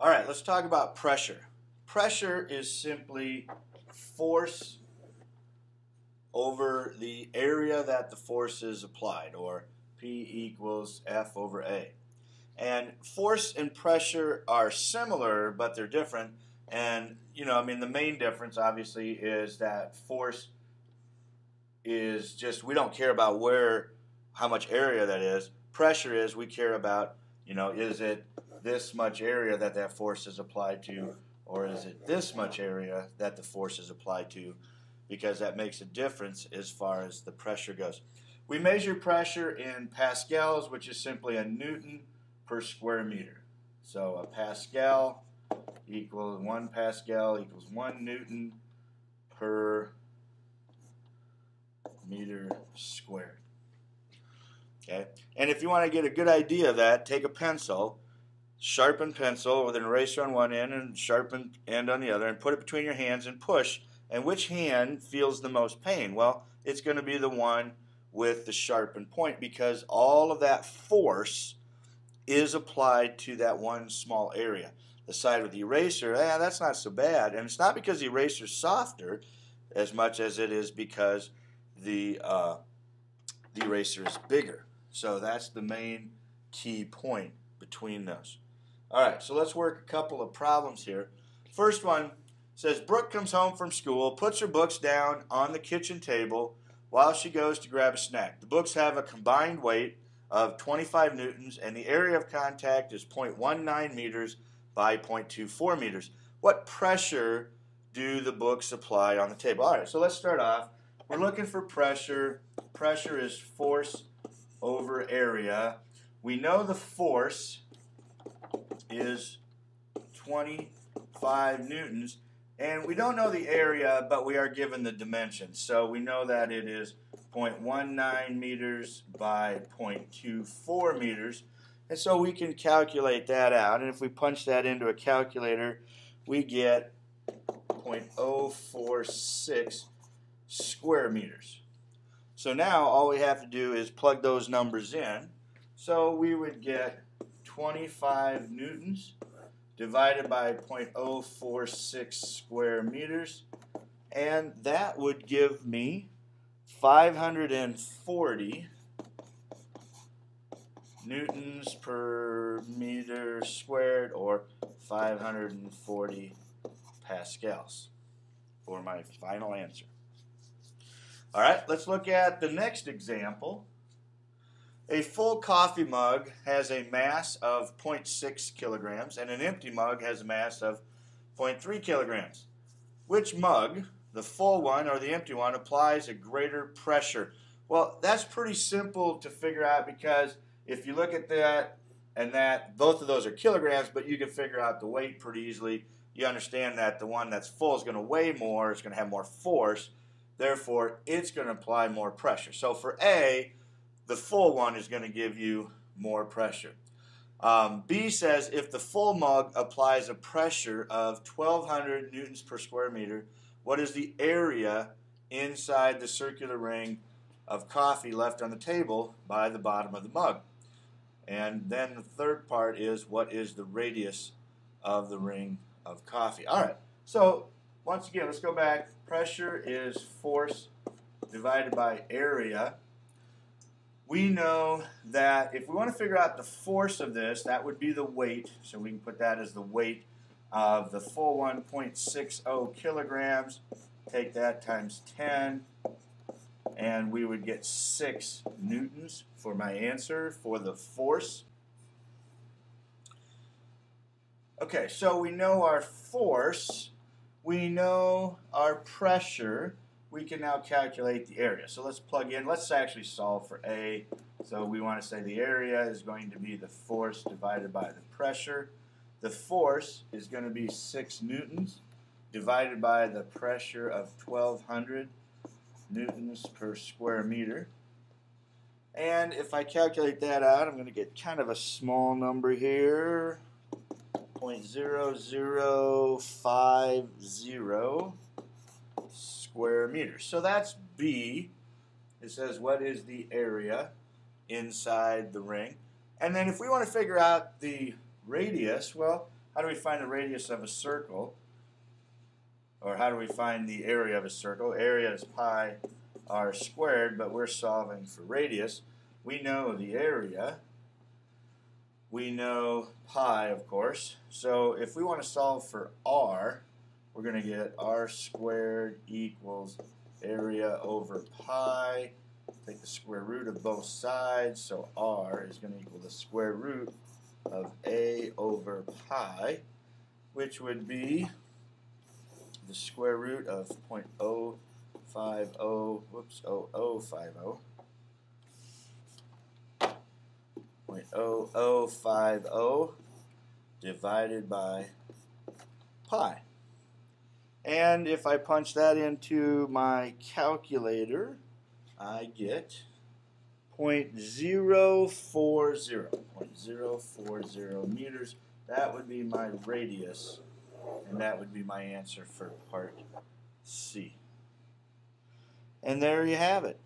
All right, let's talk about pressure. Pressure is simply force over the area that the force is applied, or P equals F over A. And force and pressure are similar, but they're different. And, the main difference, obviously, is that force is just, we don't care about how much area that is. Pressure is, we care about, is it this much area that force is applied to, or is it this much area that the force is applied to, because that makes a difference as far as the pressure goes. We measure pressure in pascals, which is simply a Newton per square meter. So a pascal equals 1 pascal equals 1 Newton per meter squared. Okay, and if you want to get a good idea of that, take a pencil, sharpen pencil with an eraser on one end and sharpen end on the other, and put it between your hands and push. And which hand feels the most pain? Well, it's going to be the one with the sharpened point, because all of that force is applied to that one small area. The side with the eraser, that's not so bad. And it's not because the eraser is softer as much as it is because the eraser is bigger. So that's the main key point between those. All right, so let's work a couple of problems here. First one says, Brooke comes home from school, puts her books down on the kitchen table while she goes to grab a snack. The books have a combined weight of 25 newtons, and the area of contact is 0.19 meters by 0.24 meters. What pressure do the books apply on the table? All right, so let's start off. We're looking for pressure. Pressure is force over area. We know the force is 25 newtons, and we don't know the area, but we are given the dimensions. So we know that it is 0.19 meters by 0.24 meters, and so we can calculate that out. And if we punch that into a calculator, we get 0.046 square meters. So now all we have to do is plug those numbers in. So we would get 25 newtons divided by 0.046 square meters, and that would give me 540 newtons per meter squared, or 540 pascals for my final answer. All right, let's look at the next example. A full coffee mug has a mass of 0.6 kilograms, and an empty mug has a mass of 0.3 kilograms. Which mug, the full one or the empty one, applies a greater pressure? Well, that's pretty simple to figure out, because if you look at that and that, both of those are kilograms, but you can figure out the weight pretty easily. You understand that the one that's full is going to weigh more, it's going to have more force, therefore it's going to apply more pressure. So for A, the full one is going to give you more pressure. B says if the full mug applies a pressure of 1,200 newtons per square meter, what is the area inside the circular ring of coffee left on the table by the bottom of the mug? And then the third part is, what is the radius of the ring of coffee? All right, so once again, let's go back. Pressure is force divided by area. We know that if we want to figure out the force of this, that would be the weight. So we can put that as the weight of the full 1.60 kilograms. Take that times 10, and we would get 6 newtons for my answer for the force. Okay, so we know our force, we know our pressure. We can now calculate the area. So let's plug in. Let's actually solve for A. So we want to say the area is going to be the force divided by the pressure. The force is going to be 6 newtons divided by the pressure of 1,200 newtons per square meter. And if I calculate that out, I'm going to get kind of a small number here, 0.0050 square meters. So that's B. It says what is the area inside the ring. And then if we want to figure out the radius, well, how do we find the radius of a circle? Or how do we find the area of a circle? Area is pi r squared, but we're solving for radius. We know the area. We know pi, of course. So if we want to solve for r, we're going to get r squared equals area over pi. Take the square root of both sides, so r is going to equal the square root of a over pi, which would be the square root of 0.050, whoops, 0050, 0.0050 divided by pi. And if I punch that into my calculator, I get 0.040 meters. That would be my radius, and that would be my answer for part C. And there you have it.